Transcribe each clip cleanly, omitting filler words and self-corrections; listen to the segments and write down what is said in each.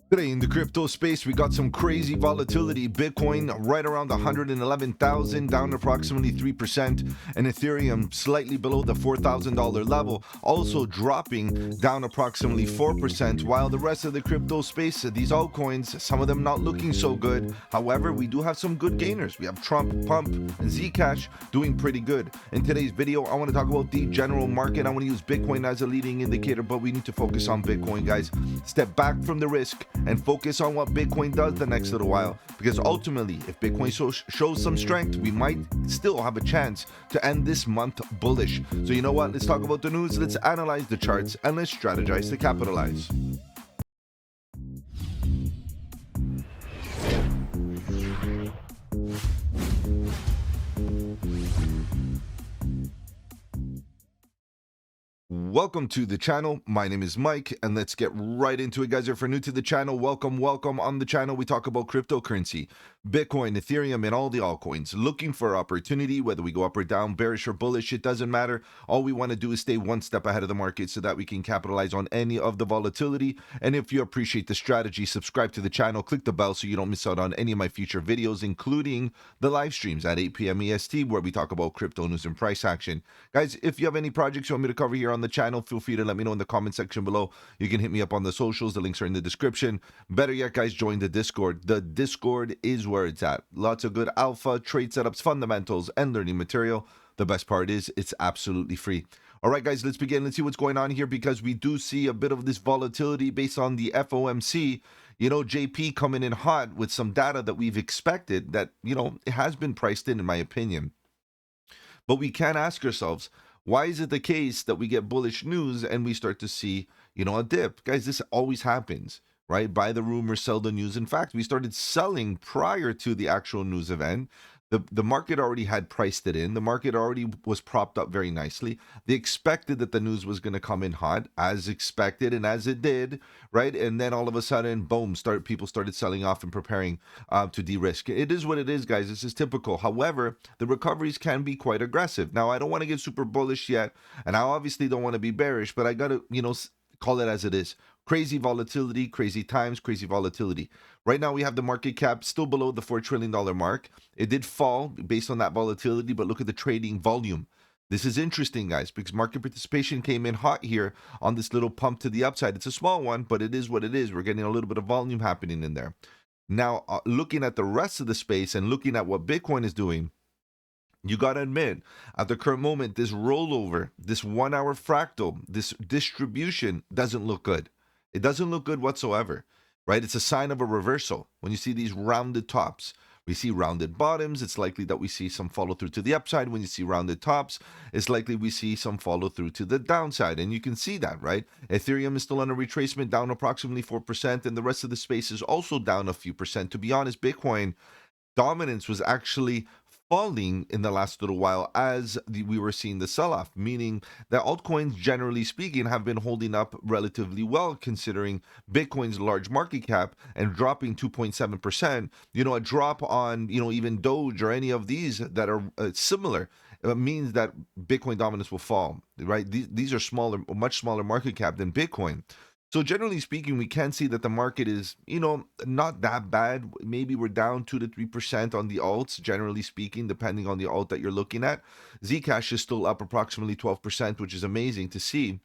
Today in the crypto space, we got some crazy volatility. Bitcoin right around 111,000, down approximately 3%, and Ethereum slightly below the $4,000 level, also dropping down approximately 4%, while the rest of the crypto space, these altcoins, some of them not looking so good. However, we do have some good gainers. We have Trump, Pump, and Zcash doing pretty good. In today's video, I want to talk about the general market. I want to use Bitcoin as a leading indicator, but we need to focus on Bitcoin, guys. Step back from the risk and focus on what Bitcoin does the next little while, because ultimately, if Bitcoin shows some strength, we might still have a chance to end this month bullish. So you know what? Let's talk about the news, let's analyze the charts, and let's strategize to capitalize. Welcome to the channel. My name is Mike, and let's get right into it, guys. If you're new to the channel, welcome. On the channel, we talk about cryptocurrency, Bitcoin, Ethereum, and all the altcoins. Looking for opportunity, whether we go up or down, bearish or bullish, it doesn't matter. All we want to do is stay one step ahead of the market so that we can capitalize on any of the volatility. And if you appreciate the strategy, subscribe to the channel, click the bell so you don't miss out on any of my future videos, including the live streams at 8 p.m. EST, where we talk about crypto news and price action. Guys, if you have any projects you want me to cover here on the channel, feel free to let me know in the comment section below. You can hit me up on the socials. The links are in the description. Better yet, guys, join the Discord. The Discord is where it's at. Lots of good alpha, trade setups, fundamentals, and learning material. The best part is it's absolutely free. All right, guys, let's begin. Let's see what's going on here, because we do see a bit of this volatility based on the FOMC. You know, JP coming in hot with some data that we've expected that, it has been priced in my opinion. But we can ask ourselves, why is it the case that we get bullish news and we start to see, a dip? Guys, this always happens, right? Buy the rumor, sell the news. In fact, we started selling prior to the actual news event. The market already had priced it in. The market already was propped up very nicely. They expected that the news was going to come in hot, as expected, and as it did, right? And then all of a sudden, boom, people started selling off and preparing to de-risk. It is what it is, guys. This is typical. However, the recoveries can be quite aggressive. Now, I don't want to get super bullish yet, and I obviously don't want to be bearish, but I got to, call it as it is. Crazy volatility, crazy times, crazy volatility. Right now, we have the market cap still below the $4 trillion mark. It did fall based on that volatility, but look at the trading volume. This is interesting, guys, because market participation came in hot here on this little pump to the upside. It's a small one, but it is what it is. We're getting a little bit of volume happening in there. Now, looking at the rest of the space and looking at what Bitcoin is doing, you got to admit, at the current moment, this rollover, this 1 hour fractal, this distribution doesn't look good. It doesn't look good whatsoever, right? It's a sign of a reversal. When you see these rounded tops, we see rounded bottoms, it's likely that we see some follow through to the upside. When you see rounded tops, it's likely we see some follow through to the downside. And you can see that, right? Ethereum is still on a retracement, down approximately 4%, and the rest of the space is also down a few percent. To be honest, Bitcoin dominance was actually falling in the last little while as we were seeing the sell-off, meaning that altcoins, generally speaking, have been holding up relatively well considering Bitcoin's large market cap and dropping 2.7%. A drop on, even Doge or any of these that are similar, means that Bitcoin dominance will fall, right? These are smaller, much smaller market cap than Bitcoin. So generally speaking, we can see that the market is, not that bad. Maybe we're down 2 to 3% on the alts, generally speaking, depending on the alt that you're looking at. Zcash is still up approximately 12%, which is amazing to see.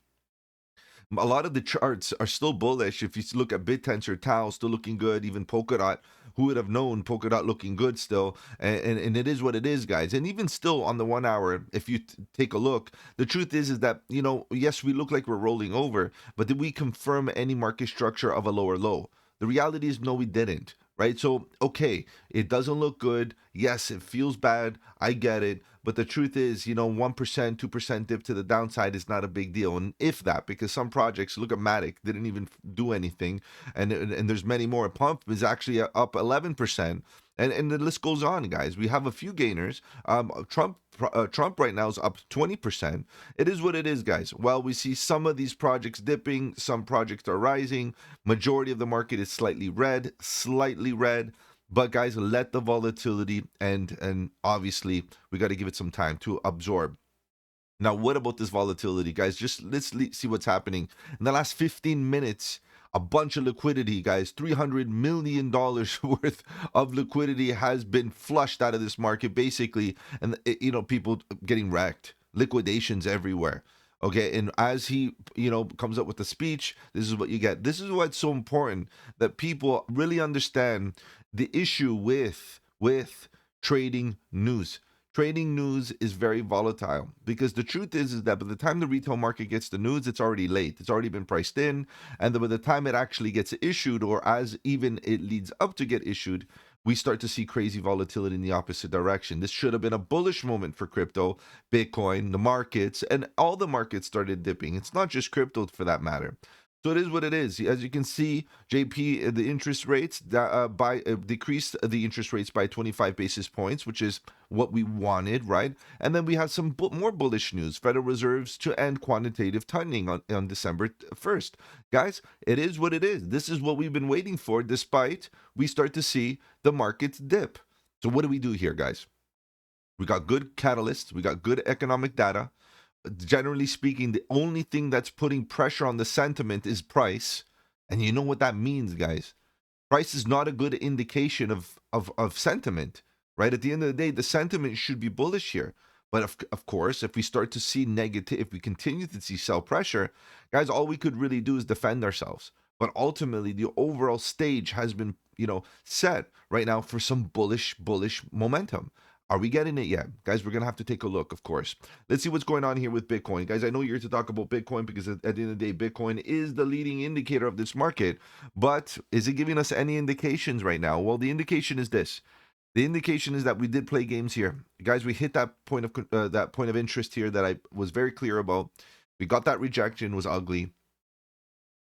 A lot of the charts are still bullish. If you look at BitTensor, Tau, still looking good. Even Polkadot, who would have known Polkadot looking good still? And it is what it is, guys. And even still on the 1 hour, if you take a look, the truth is that, yes, we look like we're rolling over, but did we confirm any market structure of a lower low? The reality is, no, we didn't, right? So, okay, it doesn't look good. Yes, it feels bad. I get it. But the truth is, 1%, 2% dip to the downside is not a big deal. And if that, because some projects, look at Matic, didn't even do anything. And there's many more. Pump is actually up 11%. And the list goes on, guys. We have a few gainers. Trump right now is up 20%. It is what it is, guys. While we see some of these projects dipping, some projects are rising. Majority of the market is slightly red. But guys, let the volatility end, and obviously we got to give it some time to absorb. Now, what about this volatility, guys? Just let's see what's happening. In the last 15 minutes, a bunch of liquidity, guys. $300 million worth of liquidity has been flushed out of this market, basically. And, people getting wrecked, liquidations everywhere. Okay, and as he, comes up with the speech, this is what you get. This is why it's so important that people really understand the issue with trading news. Trading news is very volatile because the truth is that by the time the retail market gets the news, it's already late. It's already been priced in, and then by the time it actually gets issued, or as even it leads up to get issued, we start to see crazy volatility in the opposite direction. This should have been a bullish moment for crypto, Bitcoin, the markets, and all the markets started dipping. It's not just crypto for that matter. So it is what it is. As you can see, JP, the interest rates decreased the interest rates by 25 basis points, which is what we wanted, right? And then we have some more bullish news. Federal Reserves to end quantitative tightening on December 1st. Guys, it is what it is. This is what we've been waiting for, despite we start to see the markets dip. So what do we do here, guys? We got good catalysts. We got good economic data. Generally speaking, the only thing that's putting pressure on the sentiment is price. And you know what that means, guys. Price is not a good indication of sentiment, right? At the end of the day, the sentiment should be bullish here. But of course, if we start to see negative, if we continue to see sell pressure, guys, all we could really do is defend ourselves. But ultimately, the overall stage has been, set right now for some bullish momentum. Are we getting it yet? Guys, we're going to have to take a look, of course. Let's see what's going on here with Bitcoin. Guys, I know you're here to talk about Bitcoin because at the end of the day, Bitcoin is the leading indicator of this market. But is it giving us any indications right now? Well, the indication is this. The indication is that we did play games here. Guys, we hit that point of interest here that I was very clear about. We got that rejection, was ugly.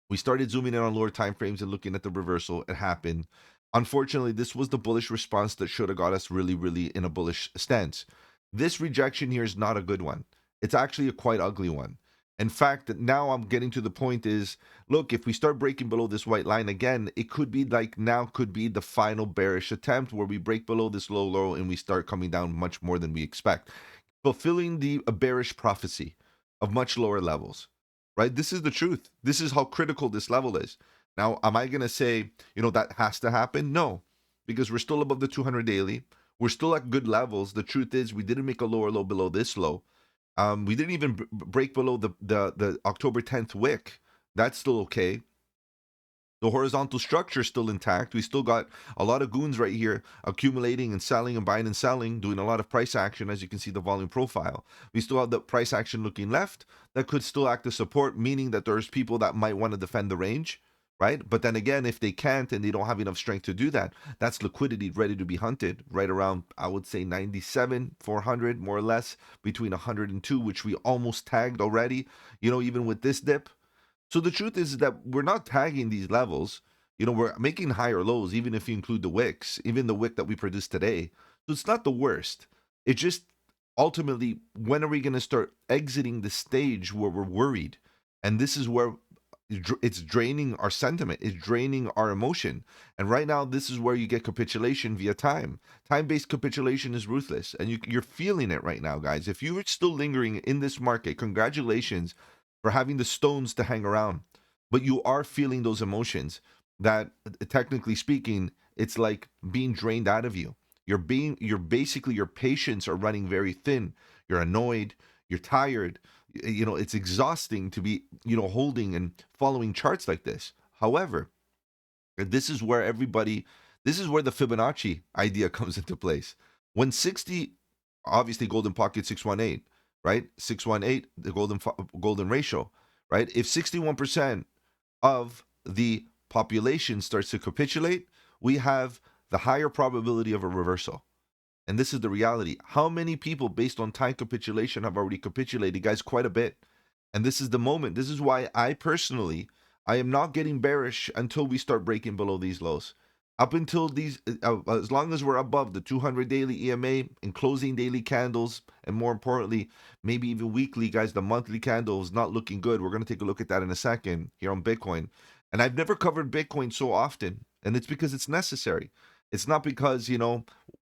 We started zooming in on lower time frames and looking at the reversal. It happened. Unfortunately, this was the bullish response that should have got us really, really in a bullish stance. This rejection here is not a good one. It's actually a quite ugly one. In fact, now I'm getting to the point is, look, if we start breaking below this white line again, it could be like now could be the final bearish attempt where we break below this low and we start coming down much more than we expect, fulfilling a bearish prophecy of much lower levels, right? This is the truth. This is how critical this level is. Now, am I going to say, that has to happen? No, because we're still above the 200 daily. We're still at good levels. The truth is we didn't make a lower low below this low. We didn't even break below the October 10th wick. That's still okay. The horizontal structure is still intact. We still got a lot of goons right here accumulating and selling and buying and selling, doing a lot of price action, as you can see the volume profile. We still have the price action looking left that could still act as support, meaning that there's people that might want to defend the range. Right? But then again, if they can't and they don't have enough strength to do that, that's liquidity ready to be hunted right around, I would say 97, 400, more or less, between 102, which we almost tagged already, even with this dip. So the truth is that we're not tagging these levels. We're making higher lows, even if you include the wicks, even the wick that we produced today. So it's not the worst. It just ultimately, when are we going to start exiting the stage where we're worried? And this is where it's draining our sentiment, it's draining our emotion. And right now, this is where you get capitulation via time. Time-based capitulation is ruthless, and you're feeling it right now, guys. If you're still lingering in this market, congratulations for having the stones to hang around. But you are feeling those emotions that, technically speaking, it's like being drained out of you. You're basically, your patience are running very thin. You're annoyed, you're tired. It's exhausting to be, holding and following charts like this. However, this is where the Fibonacci idea comes into place. When 60, obviously golden pocket 618, right? 618, the golden ratio, right? If 61% of the population starts to capitulate, we have the higher probability of a reversal. And this is the reality. How many people, based on time capitulation, have already capitulated? Guys, quite a bit. And this is the moment. This is why I am not getting bearish until we start breaking below these lows. Up until as long as we're above the 200 daily EMA and closing daily candles, and more importantly, maybe even weekly, guys, the monthly candle is not looking good. We're going to take a look at that in a second here on Bitcoin. And I've never covered Bitcoin so often, and it's because it's necessary. It's not because,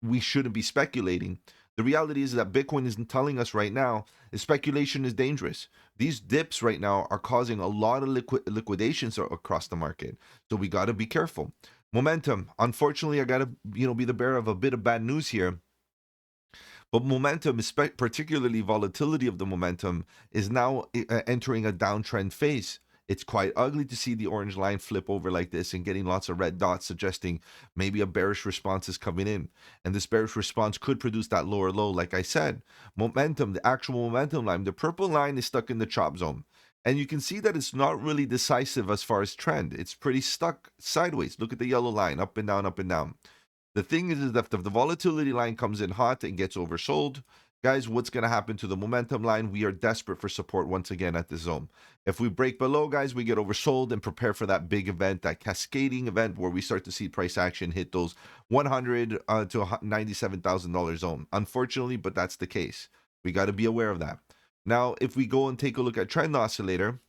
we shouldn't be speculating. The reality is that Bitcoin is telling us right now is speculation is dangerous. These dips right now are causing a lot of liquidations across the market. So we got to be careful. Momentum. Unfortunately, I got to be the bearer of a bit of bad news here. But momentum, particularly volatility of the momentum, is now entering a downtrend phase. It's quite ugly to see the orange line flip over like this and getting lots of red dots suggesting maybe a bearish response is coming in. And this bearish response could produce that lower low, like I said. Momentum, the actual momentum line, the purple line is stuck in the chop zone. And you can see that it's not really decisive as far as trend. It's pretty stuck sideways. Look at the yellow line, up and down, up and down. The thing is that if the volatility line comes in hot and gets oversold, guys, what's going to happen to the momentum line? We are desperate for support once again at this zone. If we break below, guys, we get oversold and prepare for that big event, that cascading event where we start to see price action hit those $100 to $97,000 zone. Unfortunately, but that's the case. We got to be aware of that. Now, if we go and take a look at trend oscillator,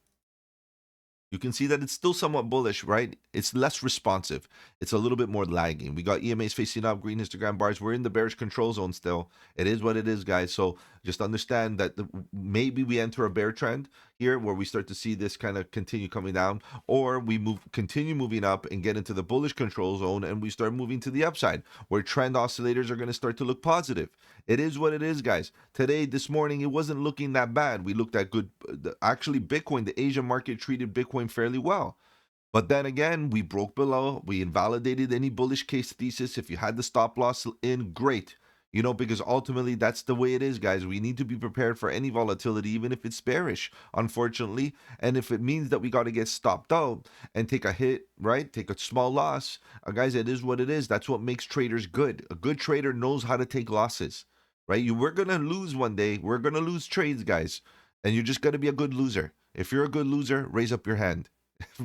you can see that it's still somewhat bullish, right? It's less responsive. It's a little bit more lagging. We got EMAs facing up, green histogram bars. We're in the bearish control zone still. It is what it is, guys. So just understand that maybe we enter a bear trend here where we start to see this kind of continue coming down, or we continue moving up and get into the bullish control zone and we start moving to the upside where trend oscillators are going to start to look positive. It is what it is, guys. Today, this morning, it wasn't looking that bad. We looked at good. Actually, Bitcoin, the Asian market treated Bitcoin fairly well. But then again, we broke below. We invalidated any bullish case thesis. If you had the stop loss in, great. Because ultimately that's the way it is, guys. We need to be prepared for any volatility, even if it's bearish, unfortunately. And if it means that we got to get stopped out and take a hit, right? Take a small loss, guys, it is what it is. That's what makes traders good. A good trader knows how to take losses, right? We're going to lose one day. We're going to lose trades, guys. And you just got to be a good loser. If you're a good loser, raise up your hand.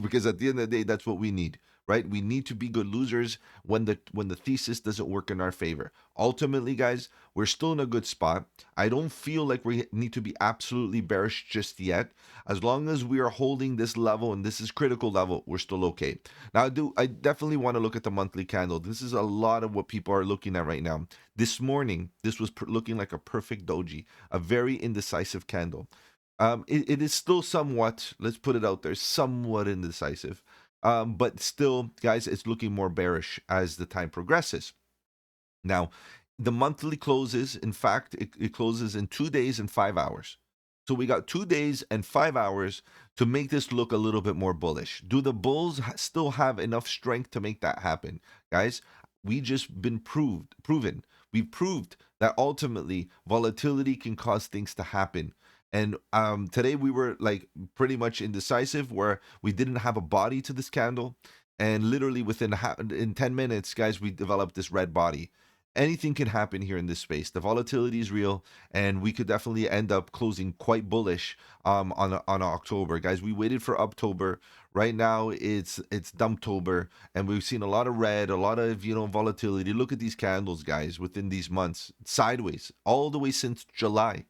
Because at the end of the day, that's what we need, right? We need to be good losers when the thesis doesn't work in our favor. Ultimately, guys, we're still in a good spot. I don't feel like we need to be absolutely bearish just yet. As long as we are holding this level, and this is critical level, we're still okay. Now, I definitely want to look at the monthly candle. This is a lot of what people are looking at right now. This morning, this was looking like a perfect doji, a very indecisive candle. It is still somewhat, let's put it out there, somewhat indecisive. But still, guys, it's looking more bearish as the time progresses. Now, the monthly closes, in fact, it closes in 2 days and 5 hours. So we got 2 days and 5 hours to make this look a little bit more bullish. Do the bulls still have enough strength to make that happen? Guys, we just been proven. We proved that ultimately volatility can cause things to happen. And today we were like pretty much indecisive, where we didn't have a body to this candle. And literally in 10 minutes, guys, we developed this red body. Anything can happen here in this space. The volatility is real, and we could definitely end up closing quite bullish on October, guys. We waited for October. Right now, it's Dumptober, and we've seen a lot of red, a lot of volatility. Look at these candles, guys, within these months, sideways, all the way since July.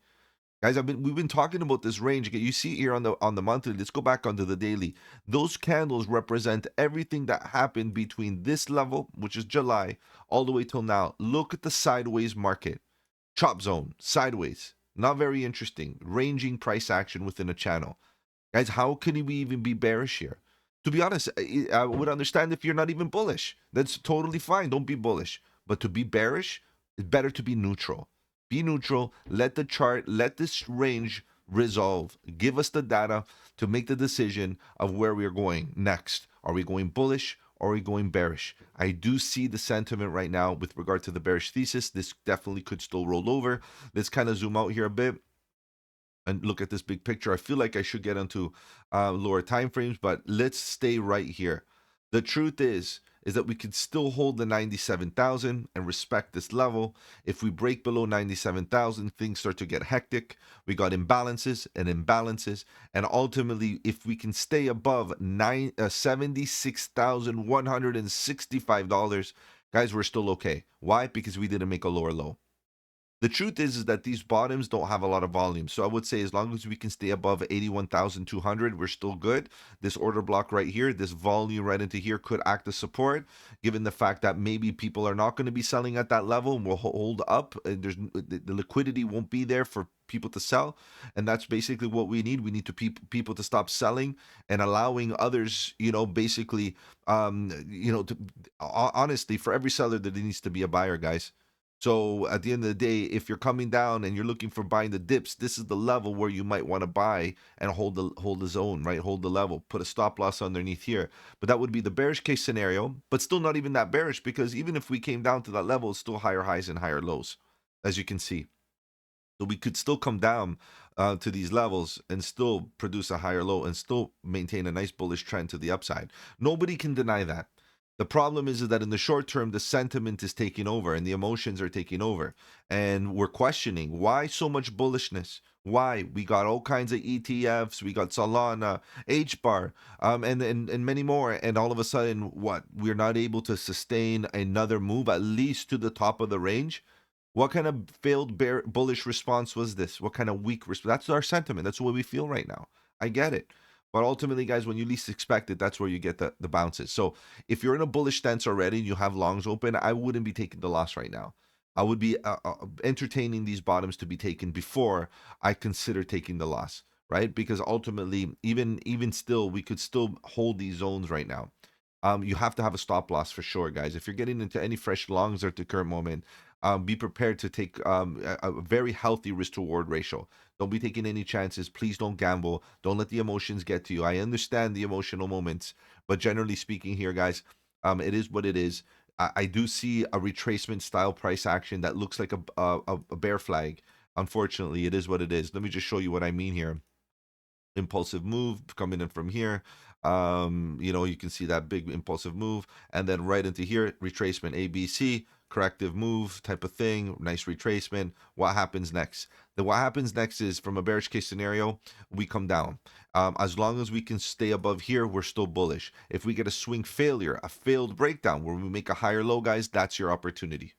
Guys, we've been talking about this range. You see here on the monthly. Let's go back onto the daily. Those candles represent everything that happened between this level, which is July, all the way till now. Look at the sideways market. Chop zone, sideways. Not very interesting. Ranging price action within a channel. Guys, how can we even be bearish here? To be honest, I would understand if you're not even bullish. That's totally fine. Don't be bullish. But to be bearish, it's better to be neutral. Be neutral, let the chart, let this range resolve. Give us the data to make the decision of where we are going next. Are we going bullish or are we going bearish? I do see the sentiment right now with regard to the bearish thesis. This definitely could still roll over. Let's kind of zoom out here a bit and look at this big picture. I feel like I should get into lower time frames, but let's stay right here. The truth is that we could still hold the 97,000 and respect this level. If we break below 97,000, things start to get hectic. We got imbalances, and ultimately, if we can stay above $76,165, guys, we're still okay. Why? Because we didn't make a lower low. The truth is that these bottoms don't have a lot of volume. So I would say as long as we can stay above 81,200, we're still good. This order block right here, this volume right into here could act as support, given the fact that maybe people are not going to be selling at that level and will hold up. The liquidity won't be there for people to sell, and that's basically what we need. We need to people to stop selling and allowing others, basically, honestly, for every seller there needs to be a buyer, guys. So at the end of the day, if you're coming down and you're looking for buying the dips, this is the level where you might want to buy and hold the zone, right? Hold the level, put a stop loss underneath here. But that would be the bearish case scenario, but still not even that bearish, because even if we came down to that level, it's still higher highs and higher lows, as you can see. So we could still come down to these levels and still produce a higher low and still maintain a nice bullish trend to the upside. Nobody can deny that. The problem is that in the short term, the sentiment is taking over and the emotions are taking over. And we're questioning why so much bullishness? Why? We got all kinds of ETFs, we got Solana, HBAR, and many more. And all of a sudden, what? We're not able to sustain another move, at least to the top of the range. What kind of failed bullish response was this? What kind of weak response? That's our sentiment. That's what we feel right now. I get it. But ultimately, guys, when you least expect it, that's where you get the bounces. So if you're in a bullish stance already and you have longs open, I wouldn't be taking the loss right now. I would be entertaining these bottoms to be taken before I consider taking the loss, right? Because ultimately, even still, we could still hold these zones right now. You have to have a stop loss for sure, guys. If you're getting into any fresh longs at the current moment, be prepared to take a very healthy risk to reward ratio. Don't be taking any chances. Please don't gamble. Don't let the emotions get to you. I understand the emotional moments, but generally speaking here, guys, it is what it is. I do see a retracement style price action that looks like a bear flag. Unfortunately, it is what it is. Let me just show you what I mean here. Impulsive move coming in from here. You can see that big impulsive move, and then right into here, retracement ABC, corrective move type of thing, nice retracement. What happens next? What happens next is, from a bearish case scenario, we come down. As long as we can stay above here, we're still bullish. If we get a swing failure, a failed breakdown where we make a higher low, guys, that's your opportunity,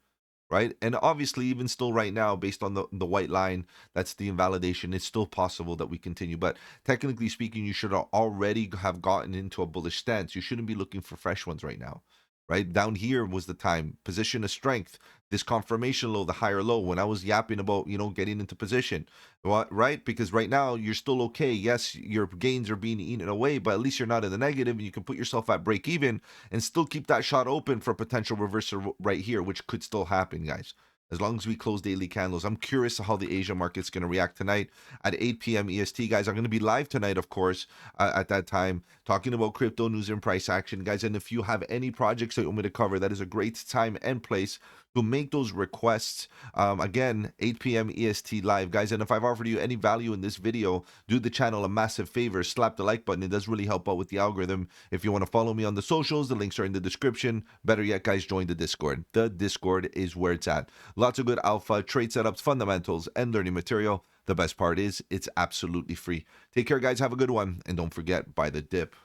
right? And obviously, even still right now, based on the white line, that's the invalidation. It's still possible that we continue. But technically speaking, you should already have gotten into a bullish stance. You shouldn't be looking for fresh ones right now, right? Down here was the time. Position of strength, this confirmation low, the higher low, when I was yapping about, getting into position, right? Because right now you're still okay. Yes, your gains are being eaten away, but at least you're not in the negative and you can put yourself at break even and still keep that shot open for potential reversal right here, which could still happen, guys. As long as we close daily candles. I'm curious how the Asia market's going to react tonight at 8 p.m. EST, guys. I'm going to be live tonight, of course, at that time, talking about crypto news and price action, guys. And if you have any projects that you want me to cover, that is a great time and place to make those requests. Again, 8 p.m. EST live, guys. And if I've offered you any value in this video, do the channel a massive favor. Slap the like button. It does really help out with the algorithm. If you want to follow me on the socials, the links are in the description. Better yet, guys, join the Discord. The Discord is where it's at. Lots of good alpha, trade setups, fundamentals, and learning material. The best part is it's absolutely free. Take care, guys. Have a good one. And don't forget, buy the dip.